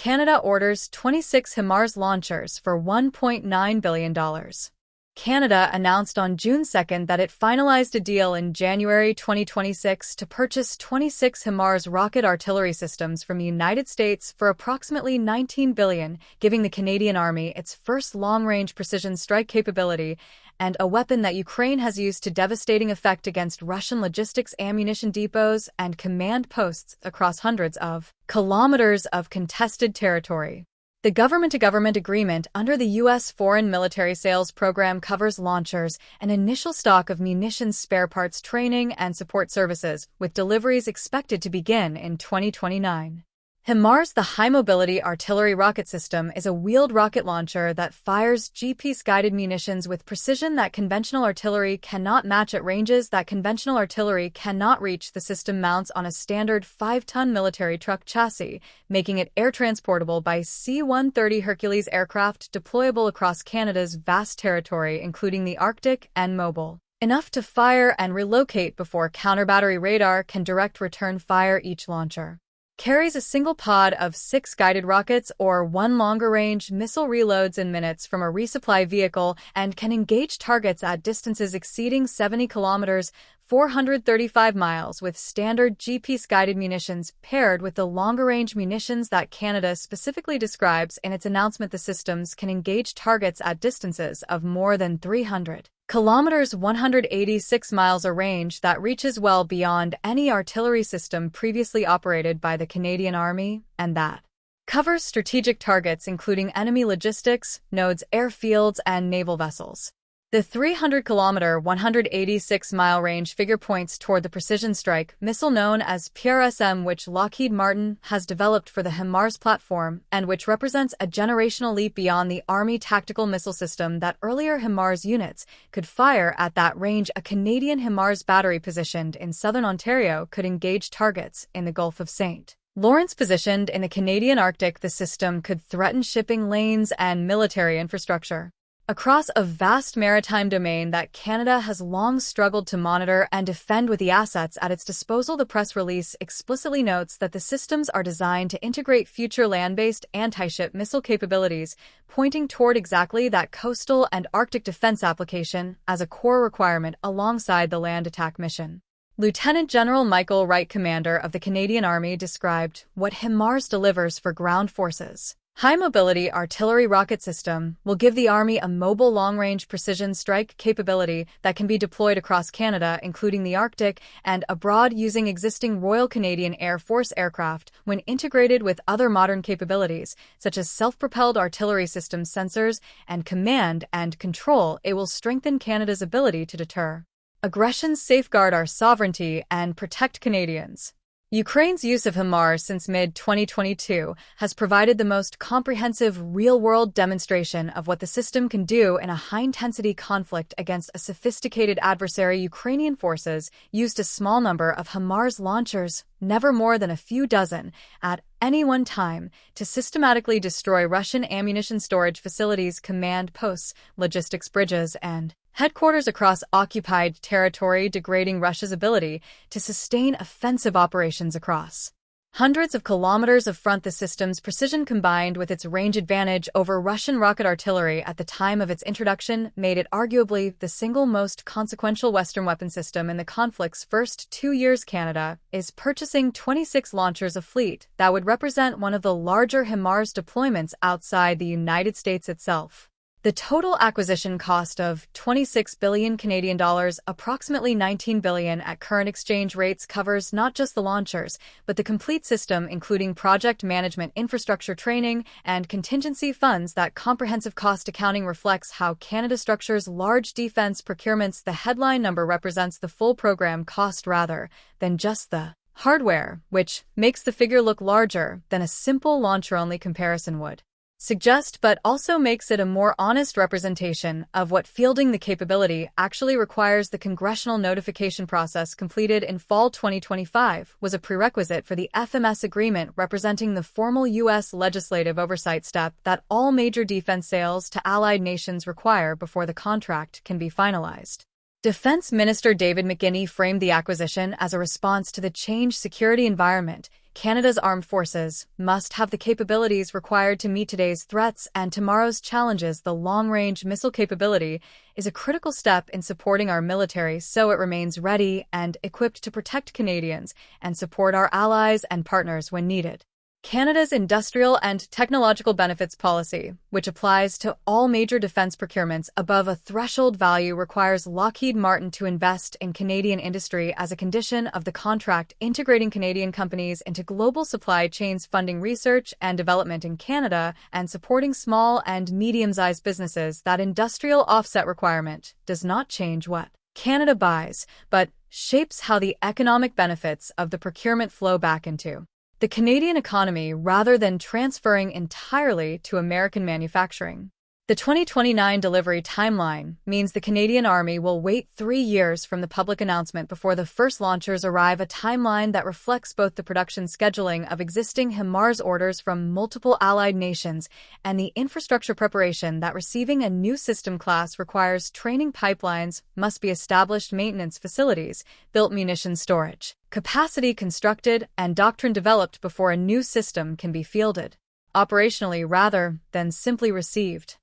Canada orders 26 HIMARS launchers for $1.9 billion. Canada announced on June 2 that it finalized a deal in January 2026 to purchase 26 HIMARS rocket artillery systems from the United States for approximately $19 billion, giving the Canadian Army its first long-range precision strike capability and a weapon that Ukraine has used to devastating effect against Russian logistics ammunition depots and command posts across hundreds of kilometers of contested territory. The government-to-government agreement under the U.S. Foreign Military Sales Program covers launchers, an initial stock of munitions spare parts training and support services, with deliveries expected to begin in 2029. HIMARS, the High Mobility Artillery Rocket System, is a wheeled rocket launcher that fires GPS-guided munitions with precision that conventional artillery cannot match at ranges that conventional artillery cannot reach. The system mounts on a standard 5-ton military truck chassis, making it air-transportable by C-130 Hercules aircraft deployable across Canada's vast territory, including the Arctic, and mobile enough to fire and relocate before counter-battery radar can direct return fire. Each launcher carries a single pod of 6 guided rockets or 1 longer-range missile reloads in minutes from a resupply vehicle and can engage targets at distances exceeding 70 kilometers, 435 miles, with standard GPS-guided munitions paired with the longer-range munitions that Canada specifically describes in its announcement. The systems can engage targets at distances of more than 300 kilometers, 186 miles, a range that reaches well beyond any artillery system previously operated by the Canadian Army, and that covers strategic targets including enemy logistics, nodes, airfields, and naval vessels. The 300-kilometer, 186-mile range figure points toward the precision strike missile known as PRSM, which Lockheed Martin has developed for the HIMARS platform, and which represents a generational leap beyond the Army tactical missile system that earlier HIMARS units could fire at that range. A Canadian HIMARS battery positioned in southern Ontario could engage targets in the Gulf of St. Lawrence. Positioned in the Canadian Arctic, the system could threaten shipping lanes and military infrastructure across a vast maritime domain that Canada has long struggled to monitor and defend with the assets at its disposal. The press release explicitly notes that the systems are designed to integrate future land-based anti-ship missile capabilities, pointing toward exactly that coastal and Arctic defense application as a core requirement alongside the land attack mission. Lieutenant General Michael Wright, commander of the Canadian Army, described what HIMARS delivers for ground forces. High-mobility artillery rocket system will give the Army a mobile long-range precision strike capability that can be deployed across Canada, including the Arctic and abroad, using existing Royal Canadian Air Force aircraft. When integrated with other modern capabilities, such as self-propelled artillery systems, sensors, and command and control, it will strengthen Canada's ability to deter aggression, safeguard our sovereignty, and protect Canadians. Ukraine's use of HIMARS since mid-2022 has provided the most comprehensive real-world demonstration of what the system can do in a high-intensity conflict against a sophisticated adversary. Ukrainian forces used a small number of HIMARS launchers, never more than a few dozen, at any one time, to systematically destroy Russian ammunition storage facilities, command posts, logistics bridges, and headquarters across occupied territory, degrading Russia's ability to sustain offensive operations across hundreds of kilometers of front. The system's precision, combined with its range advantage over Russian rocket artillery at the time of its introduction, made it arguably the single most consequential Western weapon system in the conflict's first 2 years. Canada is purchasing 26 launchers, a fleet that would represent one of the larger HIMARS deployments outside the United States itself. The total acquisition cost of $26 billion Canadian dollars, approximately $19 billion at current exchange rates, covers not just the launchers, but the complete system, including project management, infrastructure, training, and contingency funds. That comprehensive cost accounting reflects how Canada structures large defense procurements. The headline number represents the full program cost rather than just the hardware, which makes the figure look larger than a simple launcher-only comparison would suggest, but also makes it a more honest representation of what fielding the capability actually requires. The congressional notification process, completed in fall 2025, was a prerequisite for the FMS agreement, representing the formal U.S. legislative oversight step that all major defense sales to allied nations require before the contract can be finalized. Defense Minister David McGuinty framed the acquisition as a response to the changed security environment, Canada's armed forces must have the capabilities required to meet today's threats and tomorrow's challenges. The long-range missile capability is a critical step in supporting our military so it remains ready and equipped to protect Canadians and support our allies and partners when needed. Canada's Industrial and Technological Benefits Policy, which applies to all major defense procurements above a threshold value, requires Lockheed Martin to invest in Canadian industry as a condition of the contract, integrating Canadian companies into global supply chains, funding research and development in Canada, and supporting small and medium-sized businesses. That industrial offset requirement does not change what Canada buys, but shapes how the economic benefits of the procurement flow back into the Canadian economy rather than transferring entirely to American manufacturing. The 2029 delivery timeline means the Canadian Army will wait 3 years from the public announcement before the first launchers arrive, a timeline that reflects both the production scheduling of existing HIMARS orders from multiple allied nations and the infrastructure preparation that receiving a new system class requires. Training pipelines must be established, maintenance facilities built, munitions storage capacity constructed, and doctrine developed before a new system can be fielded operationally rather than simply received.